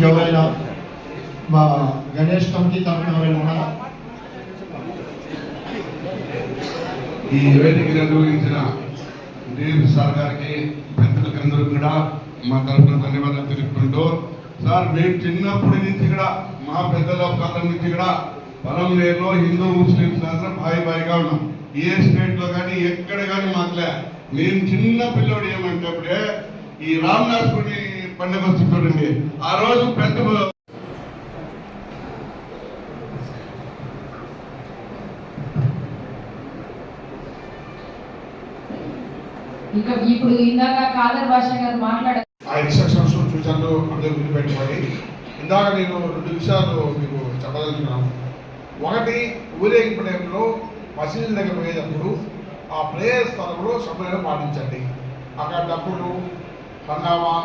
ఇంకెవరైనా మా గణేష్ కమిటీ తరఫున ఎవరైనా ఉన్నారా? ఈ వేదిక నిర్వహించిన దేవి సార్ గారికి పెద్దలకందరూ కూడా మా తరఫున ధన్యవాదాలు తెలుపుకుంటూ, సార్ మేము చిన్నప్పటి నుంచి కూడా మా పెద్దల కాలం నుంచి కూడా పొలంలో హిందూ ముస్లింస్ అందరం బాయిగా ఉన్నాం. ఏ స్టేట్ లో కానీ ఎక్కడ కానీ మాకులే. మేము చిన్న పిల్లోడు ఏమంటే ఈ రామనాథుడి పండుగ వచ్చి చూడండి, ఆ రోజు పెద్ద ఇంకా ఇప్పుడు ఇందాక కాదర్ భాష గారు మాట్లాడారు. ఆ ఇన్స్ట్రక్షన్స్ సూచనలు అందరూ గుర్తుపెట్టుకోండి. ఇందాక నేను 2 విషయాలు మీకు చెప్పదలుచుకున్నాను. ఒకటి, ఊరేగింపు టైంలో మసీదు దగ్గర పోయేటప్పుడు ఆ ప్రేయర్ స్థలంలో సమయం పాటించండి. అక్కడ డబ్బులు హంగామా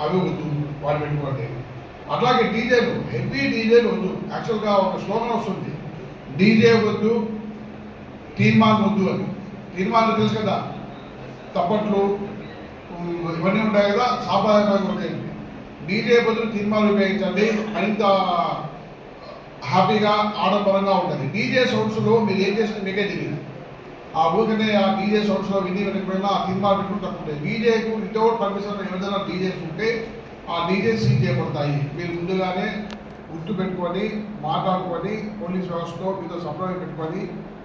అవి వద్దు, వాళ్ళు పెట్టుకోండి. అట్లాగే డీజేలు, హెవీ డీజేలు వద్దు. యాక్చువల్గా ఒక స్లోగన్ వస్తుంది, డీజే వద్దు తీర్మానం వద్దు అని. తీర్మానం తెలుసు కదా, తప్పట్లు ఇవన్నీ ఉంటాయి కదా, సాంప్రదాయకంగా ఉంటాయి. డీజే బదులు తీర్మానం ఉపయోగించండి, మరింత హ్యాపీగా ఆడంబరంగా ఉంటుంది. డీజే సౌండ్స్లో మీరు ఏం చేస్తే మీకే తెలియదు. ఆ ఊరికనే ఆ డీజే సౌండ్స్లో వినిపోయినా ఆ తీర్మానం పెట్టుకుని తప్పుంటాయి. డీజేకు వితౌట్ పర్మిషన్ ఏదైనా డీజేస్ ఉంటే ఆ డీజే సీజ్ చేయబడతాయి. మీరు ముందుగానే గుర్తు పెట్టుకొని మాట్లాడుకొని పోలీస్ వ్యవస్థతో మీతో సంప్రదింపు పెట్టుకొని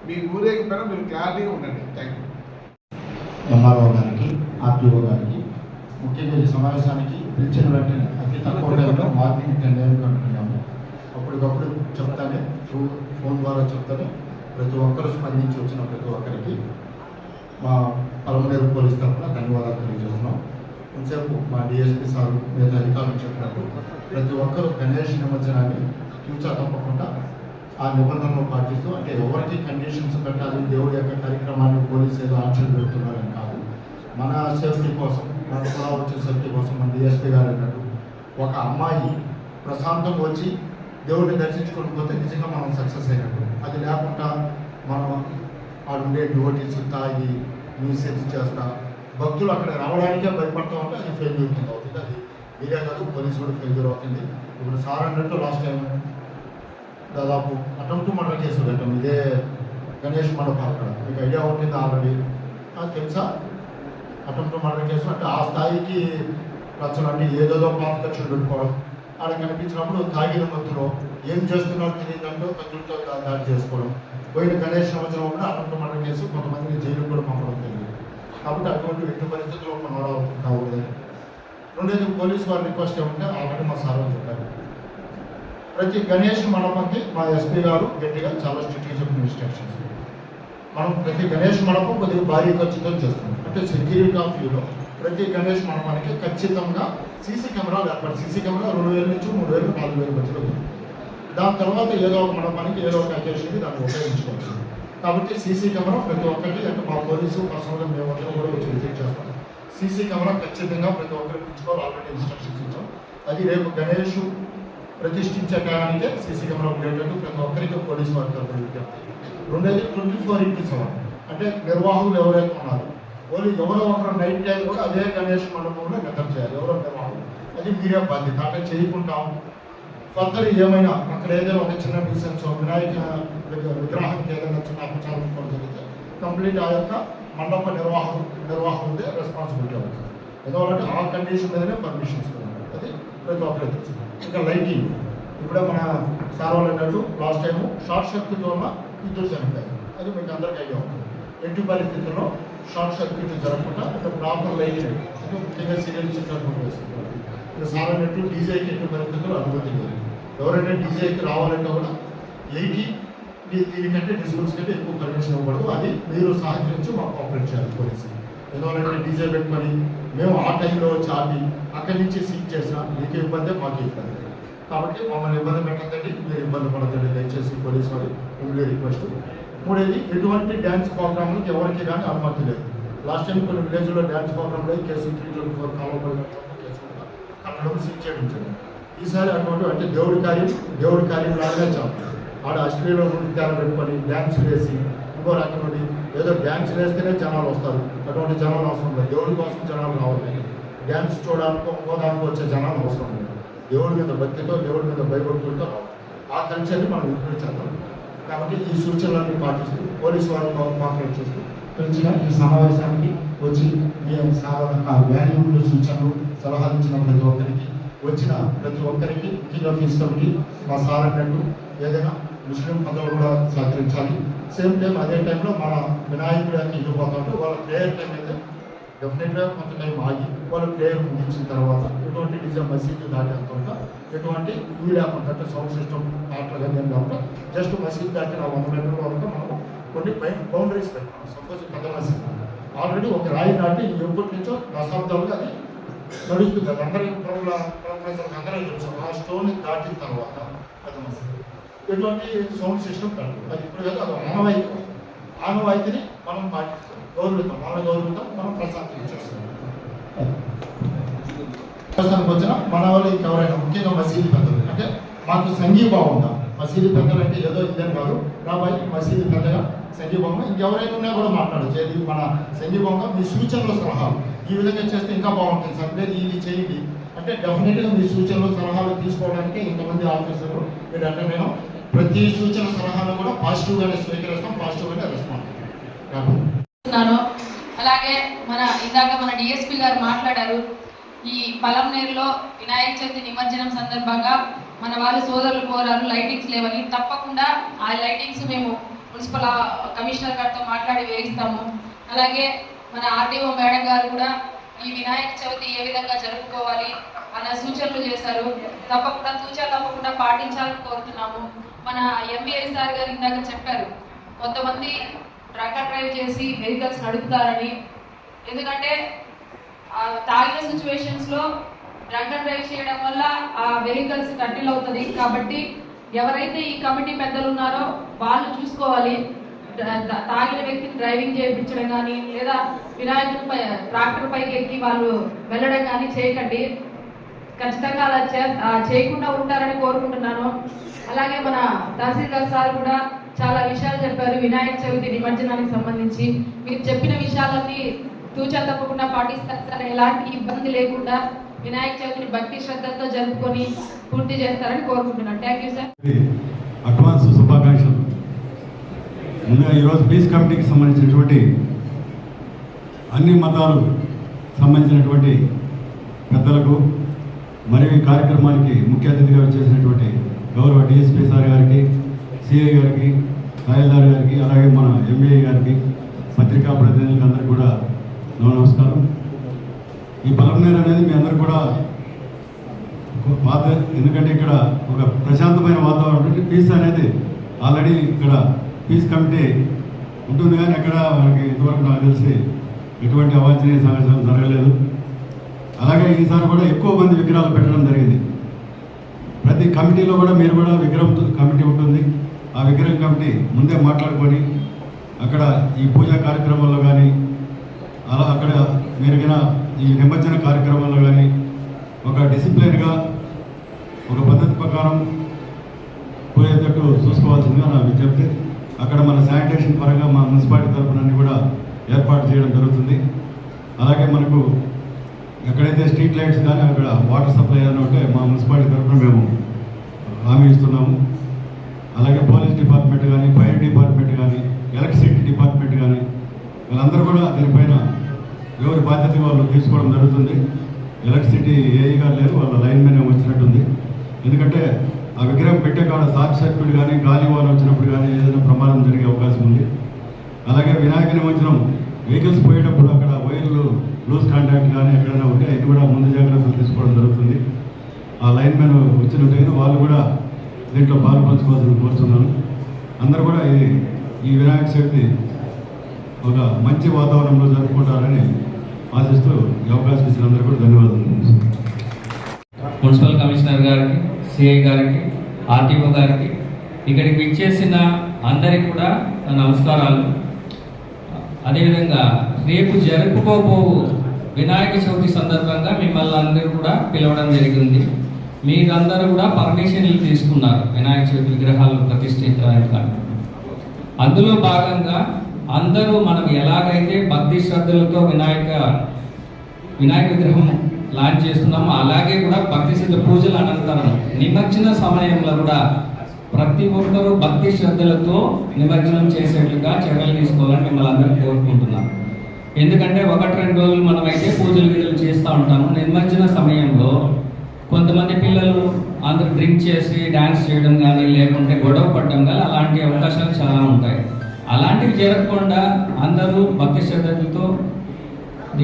మీ ఊరేగింపైన మీరు క్లారిటీగా ఉండండి. Thank you. ఎంఆర్ఓ గారికి, ఆర్టీఓ గారికి, ముఖ్యంగా ఈ సమావేశానికి పిలిచిన వెంటనే అతి తక్కువ టైంలో మార్నింగ్ 10 AM అనుకున్నాము. అప్పటికప్పుడు చెప్తానే, ఫోన్ ద్వారా చెప్తానే ప్రతి ఒక్కరు స్పందించి వచ్చిన ప్రతి ఒక్కరికి మా పలమనేరు పోలీస్ తరఫున ధన్యవాదాలు తెలియజేస్తున్నాం. ఇంతసేపు మా డిఎస్పీ సార్ మీద అధికారులు చెప్పినట్టు ప్రతి ఒక్కరూ గణేష్ నిమజ్జనాన్ని ఫ్యూచర్ తప్పకుండా ఆ నిబంధనలు పాటిస్తూ, అంటే ఎవరికి కండిషన్స్ పెట్టాలి, దేవుడి యొక్క కార్యక్రమాన్ని పోలీసు ఏదో ఆంక్షలు పెడుతున్నారని కాదు, మన సేఫ్టీ కోసం, మన కూడా వచ్చే సేఫ్టీ కోసం మన డిఎస్పీ గారు అన్నట్టు ఒక అమ్మాయి ప్రశాంతంగా వచ్చి దేవుడిని దర్శించుకొని పోతే నిజంగా మనం సక్సెస్ అయినట్టు. అది లేకుండా మనం ఆడుండే డివోటీస్ తాగి మ్యూజిక్స్ చేస్తా భక్తులు అక్కడ రావడానికే భయపడతా ఉంటే అది ఫెయిల్యూర్ కింద అవుతుంది. అది మీరే కాదు, పోలీసు కూడా ఫెయిల్యూర్ అవుతుంది. ఇప్పుడు సార్ అన్నట్టు లాస్ట్ టైం దాదాపు అటెంప్ట్ మర్డర్ కేసులు పెట్టాం ఇదే గణేష్ మండపం. అక్కడ మీకు ఐడియా ఉంటుంది ఆల్రెడీ, తెలుసా? అటెంప్ట్ మర్డర్ కేసు అంటే ఆ స్థాయికి రచన, అంటే ఏదేదో పాత ఖర్చులు పెట్టుకోవడం, ఆడ కనిపించినప్పుడు తాగిన మత్తులో ఏం చేస్తున్నారో తెలియదంటూ కత్తులతో దాడి చేసుకోవడం, పోయిన గణేష్ సంవత్సరం కూడా అటెంప్ట్ మర్డర్ కేసు కొంతమందిని జైలు కూడా పంపడం తెలియదు. కాబట్టి అటువంటి ఎట్టి పరిస్థితుల్లో మనవరాలు కాకూడదని. రెండేది పోలీసు వారి రిక్వెస్ట్ ఏమంటే ఆల్రెడీ మా సార్ చెప్పారు, ప్రతి గణేష్ మండపంకి మా ఎస్పీ గారు గట్టిగా చాలా స్ట్రిక్ట్గా చెప్పిన ఇన్స్ట్రక్షన్స్. మనం ప్రతి గణేష్ మండపం కొద్దిగా భారీ ఖర్చుతో చేస్తున్నాం. అంటే సెక్యూరిటీ ఆఫ్ వ్యూలో ప్రతి గణేష్ మండపానికి ఖచ్చితంగా సీసీ కెమెరాలు ఏర్పాటు. సీసీ కెమెరా 2000 నుంచి 3000, 4000 మధ్యలో ఉంది. దాని తర్వాత ఏదో ఒక మండపానికి ఏదో ఒక అకేషన్కి దాన్ని ఉపయోగించుకోవచ్చు. కాబట్టి సీసీ కెమెరా ప్రతి ఒక్కరికి, అంటే మా పోలీసు పర్సనల్గా మేము అందరం కూడా వచ్చి విజిట్ చేస్తాం. సీసీ కెమెరా ఖచ్చితంగా ప్రతి ఒక్కరికి ఉంచుకోవాలి, ఆల్రెడీ ఇన్స్ట్రక్షన్స్ ఇచ్చాం. అది రేపు గణేష్ ప్రతిష్ఠించే కాలానికే సీసీ కెమెరా ఉండేటట్టు ప్రతి ఒక్కరికి పోలీసు వారి తరఫున విజ్ఞప్తి. రెండేది 24/7, అంటే నిర్వాహకులు ఎవరైతే ఉన్నారు వాళ్ళు ఎవరో ఒకరు నైట్ టైం కూడా అదే గణేష్ మండపంలో నిద్ర చేయాలి, ఎవరో నిర్వాహకులు. అది మీరే బాధ్యత. అట్లా చేయకుంటాం ఫర్దర్ ఏమైనా అక్కడ ఏదైనా ఒక చిన్న న్యూసెన్స్, వినాయక విగ్రహానికి ఏదైనా చిన్న అపచారం కూడా జరిగితే కంప్లీట్ ఆ యొక్క మండప నిర్వాహకులదే రెస్పాన్సిబిలిటీ అవుతుంది. ఎందుకంటే ఆ కండిషన్ మీదనే పర్మిషన్ ఇస్తున్నారు. అది ప్రతి ఒక్కరికి తెలుసు. ఇంకా లైటింగ్, ఇప్పుడే మన సార్ వాళ్ళు అన్నట్టు లాస్ట్ టైము షార్ట్ సర్క్యూట్ వల్ల ఇద్దరు చనిపోయారు. అది మీకు అందరికీ ఐడియా ఉంటుంది. ఎట్టి పరిస్థితుల్లో షార్ట్ సర్క్యూట్ జరగకుండా అంటే ప్రాపర్ లైటింగ్, అంటే ముఖ్యంగా సీరియల్ సిగ్నల్ వేసుకుంటారు. ఇంకా సార్ అన్నట్టు డీజేకి ఎట్టి పరిస్థితుల్లో అనుమతి లేదు. ఎవరైనా డీజేకి రావాలంటే కూడా 80 దీనికంటే డిస్కౌంట్స్ కంటే ఎక్కువ పర్మిషన్ ఇవ్వకూడదు. అది మీరు సహకరించి మాకు ఆపరేట్ చేయాలి పోలీసు. ఎందుకంటే డీజే పెట్టుకొని మేము ఆ టైంలో వచ్చి ఆపి అక్కడి నుంచి సీక్ చేసినా మీకు ఇబ్బంది, మాకు ఇబ్బంది. కాబట్టి మమ్మల్ని ఇబ్బంది పెట్టద్దండి, మీరు ఇబ్బంది పడద్దండి దయచేసి పోలీసు వారి ఉండే రిక్వెస్ట్. మూడేది, ఎటువంటి డ్యాన్స్ ప్రోగ్రాంలకు ఎవరికి కానీ అనుమతి లేదు. లాస్ట్ టైం కొన్ని విలేజ్లో డ్యాన్స్ ప్రోగ్రాంలో కేసు 324 కాలపడిన కేసు కట్టడం సీక్ చేయడం. ఈసారి అటువంటి అంటే దేవుడి కార్యం లాగానే చాలు. ఆడ అశ్లీల నృత్యాలు పెట్టుకొని డ్యాన్స్ వేసి ఇంకో రకమైన ఏదో డ్యాన్స్ వేస్తేనే జనాలు వస్తారు. అటువంటి జనాలు అవసరం లేదు. దేవుడి కోసం జనాలు రావాలి. డ్యాన్స్ చూడడానికి ఇంకో దానికి వచ్చే జనాలు అవసరం లేదు. దేవుడి మీద భక్తితో దేవుడి మీద భయపడుతుంటూ ఆ కల్చర్ని మనం ఇంప్రూవ్ చేద్దాం. కాబట్టి ఈ సూచనలన్నీ పాటిస్తూ పోలీసు వారిని కోఆపరేట్ చేస్తూ పిలిచిన ఈ సమావేశానికి వచ్చి మీ వాల్యూలు సూచనలు సలహాలు ఇచ్చిన ప్రతి ఒక్కరికి వచ్చిన ప్రతి ఒక్కరికి ముఖ్యంగా ఫీజు కమిటీ మా సార్ అన్నట్టు ఏదైనా ముస్లిం పదవులు కూడా సహకరించాలి. సేమ్ టైం అదే టైంలో మన వినాయకుడి యొక్క ఇల్లు పోతుంటే వాళ్ళ ప్రేయర్ టైం అయితే డెఫినెట్గా కొంత టైం ఆగి వాళ్ళ ప్రేయర్ ముగించిన తర్వాత ఎటువంటి డిజైన్ మసీదు దాటేంత ఎటువంటి ఇవి లేకుండా అంటే సౌండ్ సిస్టమ్ పాటలు కానీ ఏం లేకుండా జస్ట్ మసీదు దాటిన 100 మీటర్ల వరకు మనం కొన్ని బౌండరీస్ పెట్టాం. సపోజ్ పెద్ద మసీదు ఆల్రెడీ ఒక రాయి నాటి ఎప్పటి నుంచో దశాబ్దాలుగా అది నడుస్తుంది. అది అందరికీ అందరూ తెలుసు. ఆ స్టోన్ దాటిన తర్వాత పెద్ద మసీదు ఎటువంటి సౌండ్ సిస్టమ్ పెట్టాలి. అది ఇప్పుడు కదా అది ఆనవాయితీని మనం పాటిస్తాం, గౌరవిస్తాం, మనం ప్రశాంతంగా చేస్తాం. వచ్చిన మన వాళ్ళు ఇంకెవరైనా ముఖ్యంగా మసీదు పెద్దలు అంటే మాకు సంఘీభావం ఉందా, మసీదు పెద్దలు అంటే ఏదో ఇదని కాదు కాబట్టి మసీదు పెద్దగా సంఘీభావం ఇంకెవరైనా ఉన్నా కూడా మాట్లాడచ్చు. ఇది మన సంఘీభావంగా మీ సూచనలు సలహాలు ఈ విధంగా చేస్తే ఇంకా బాగుంటుంది సార్, లేదు ఇది చేయండి అంటే డెఫినెట్గా మీ సూచనలు సలహాలు తీసుకోవడానికి ఇంతమంది ఆఫీసర్లు ఏంటంటే నేను ప్రతి సూచన సలహాను కూడా పాజిటివ్గానే స్వీకరిస్తాం, పాజిటివ్గానే రెస్పాండ్ చేస్తున్నాను. అలాగే ఇందాక మన డిఎస్పీ గారు మాట్లాడారు. ఈ పలంనేరులో వినాయక చవితి నిమజ్జనం సందర్భంగా మన వాళ్ళు సోదరులు కోరారు లైటింగ్స్ లేవని. తప్పకుండా ఆ లైటింగ్స్ మేము మున్సిపల్ కమిషనర్ గారితో మాట్లాడి వేయిస్తాము. అలాగే మన ఆర్డీఓ మేడం గారు కూడా ఈ వినాయక చవితి ఏ విధంగా జరుపుకోవాలి అన్న సూచనలు చేశారు. తప్పకుండా పాటించాలని కోరుతున్నాము. మన ఎంబీఏ సార్ గారు ఇందాక చెప్పారు కొంతమంది ట్రక్ అండ్ డ్రైవ్ చేసి వెహికల్స్ నడుపుతారని. ఎందుకంటే తాగిన సిచ్యువేషన్స్లో డ్రంక్ అండ్ డ్రైవ్ చేయడం వల్ల ఆ వెహికల్స్ కట్టిల్ అవుతుంది. కాబట్టి ఎవరైతే ఈ కమిటీ పెద్దలు ఉన్నారో వాళ్ళు చూసుకోవాలి. తాగిన వ్యక్తిని డ్రైవింగ్ చేయించడం కానీ లేదా వినాయకుడిపై ట్రాక్టర్ పైకి ఎక్కి వాళ్ళు వెళ్ళడం కానీ చేయకండి. ఖచ్చితంగా అలా చేయకుండా ఉంటారని కోరుకుంటున్నాను. అలాగే మన తహసీల్దార్ సార్ కూడా చాలా విషయాలు చెప్పారు వినాయక చవితి నిమజ్జనానికి సంబంధించి. మీరు చెప్పిన విషయాలన్నీ తూచా తప్పకుండా పాటిస్తారు సార్. ఎలాంటి ఇబ్బంది లేకుండా వినాయక చవితిని భక్తి శ్రద్ధలతో జరుపుకొని పూర్తి చేస్తారని కోరుకుంటున్నాను. Thank you sir. అడ్వాన్స్ శుభాకాంక్షలు. ముందుగా ఈరోజు పీస్ కమిటీకి సంబంధించినటువంటి అన్ని మతాలకు సంబంధించినటువంటి పెద్దలకు మరియు ఈ కార్యక్రమానికి ముఖ్య అతిథిగా వచ్చేసినటువంటి గౌరవ డిఎస్పీ సార్ గారికి, సిఐ గారికి, తహసీల్దార్ గారికి, అలాగే మన ఎంఏ గారికి, పత్రికా ప్రతినిధులకు అందరికీ కూడా నమస్కారం. ఈ పలంనేరు అనేది మీ అందరూ కూడా ఎందుకంటే ఇక్కడ ఒక ప్రశాంతమైన వాతావరణం పీస్ అనేది ఆల్రెడీ ఇక్కడ పీస్ కమిటీ ఉంటుంది కానీ ఎక్కడ మనకి ఇంతవరకు నాకు తెలిసి ఎటువంటి అవాంఛనీయ సంఘటనలు జరగలేదు. అలాగే ఈసారి కూడా ఎక్కువ మంది విగ్రహాలు పెట్టడం జరిగింది. ప్రతి కమిటీలో కూడా మీరు కూడా విగ్రహం కమిటీ ఉంటుంది. ఆ విగ్రహం కమిటీ ముందే మాట్లాడుకొని అక్కడ ఈ పూజా కార్యక్రమాల్లో కానీ అలా అక్కడ మెరుగిన ఈ నిమజ్జన కార్యక్రమాల్లో కానీ ఒక డిసిప్లిన్గా ఒక పద్ధతి ప్రకారం పోయేటట్టు చూసుకోవాల్సిందిగా నా విజ్ఞప్తి. అక్కడ మన శానిటేషన్ పరంగా మా మున్సిపాలిటీ తరఫున కూడా ఏర్పాటు చేయడం జరుగుతుంది. అలాగే మనకు ఎక్కడైతే స్ట్రీట్ లైట్స్ కానీ అక్కడ వాటర్ సప్లై అని ఉంటే మా మున్సిపాలిటీ తరఫున మేము హామీ ఇస్తున్నాము. అలాగే పోలీస్ డిపార్ట్మెంట్ కానీ, ఫైర్ డిపార్ట్మెంట్ కానీ, ఎలక్ట్రిసిటీ డిపార్ట్మెంట్ కానీ వీళ్ళందరూ కూడా దీనిపైన ఎవరి బాధ్యత వాళ్ళు తీసుకోవడం జరుగుతుంది. ఎలక్ట్రిసిటీ ఏఈ గారు లేరు, వాళ్ళ లైన్ మీద వచ్చినట్టుంది. ఎందుకంటే ఆ విగ్రహం పెట్టే కాడ షార్ట్ సర్క్యూట్ కానీ గాలి వాన వచ్చినప్పుడు కానీ ఏదైనా ప్రమాదం జరిగే అవకాశం ఉంది. అలాగే వినాయక నిమజ్జనం వెహికల్స్ పోయేటప్పుడు అక్కడ వైర్లు లూజ్ కాంటాక్ట్ కానీ ఎక్కడైనా ఉంటే అది కూడా ముందు జాగ్రత్తలు తీసుకోవడం జరుగుతుంది. ఆ లైన్ మ్యాన్ వచ్చినట్టయితే వాళ్ళు కూడా దీంట్లో పాల్పంచుకోవాల్సింది కోరుతున్నాను. అందరూ కూడా ఈ వినాయక చవితి ఒక మంచి వాతావరణంలో జరుపుకుంటారని ఆశిస్తూ ఈ అవకాశం ఇచ్చిన అందరూ కూడా ధన్యవాదాలు. మున్సిపల్ కమిషనర్ గారికి, సిఐ గారికి, ఆర్టీఓ గారికి, ఇక్కడికి విచ్చేసిన అందరికీ కూడా నమస్కారాలు. అదేవిధంగా రేపు జరుపుకోబోవు వినాయక చవితి సందర్భంగా మిమ్మల్ని అందరూ కూడా పిలవడం జరిగింది. మీరందరూ కూడా పర్మిషన్లు తీసుకున్నారు వినాయక చవితి విగ్రహాలు ప్రతిష్ఠించడానికి. అందులో భాగంగా అందరూ మనం ఎలాగైతే భక్తి శ్రద్ధలతో వినాయక విగ్రహం లాంచ్ చేస్తున్నాము. అలాగే కూడా భక్తి సిద్ధ పూజల అనంతరం నిమజ్జన సమయంలో కూడా ప్రతి ఒక్కరూ భక్తి శ్రద్ధలతో నిమజ్జనం చేసేట్లుగా చర్యలు తీసుకోవాలని మిమ్మల్ని అందరినీ కోరుకుంటున్నాం. ఎందుకంటే 1-2 రోజులు మనం అయితే పూజలు గీజలు చేస్తూ ఉంటాము. నిమజ్జన సమయంలో కొంతమంది పిల్లలు అందరూ డ్రింక్ చేసి డ్యాన్స్ చేయడం కానీ లేకుంటే గొడవ పడడం కానీ అలాంటి అవకాశాలు చాలా ఉంటాయి. అలాంటివి జరగకుండా అందరూ భక్తి శ్రద్ధలతో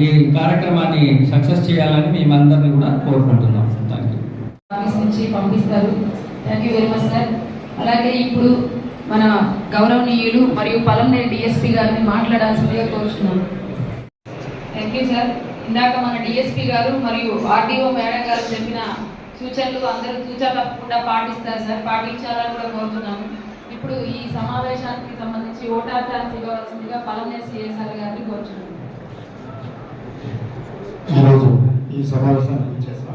ఈ కార్యక్రమాన్ని సక్సెస్ చేయాలని మేమందరినీ కూడా కోరుకుంటున్నాం. Thank you. ఆఫీస్ నుంచి పంపిస్తారు. Thank you very much sir. అలాగే ఇప్పుడు మన గౌరవనీయులు మరియు పలంనేరు డిఎస్పీ గారిని మాట్లాడాల్సిందిగా కోరుచున్నాను. Thank you sir. ఇందాక మన డిఎస్పీ గారు మరియు ఆర్డీఓ మేడం గారు చెప్పిన సూచనలు అందరూ తూచా తప్పకుండా పాటిస్తారు సార్. పాటించాలని కూడా కోరుతున్నాను. ఇప్పుడు ఈ సమావేశానికి సంబంధించి ఓటార్ ఛాన్స్ ఇవ్వవలసిందిగా పలంనేరు సిఐ సార్ గారిని కోరుచున్నాను. ఈరోజు ఈ సమావేశానికి చేసిన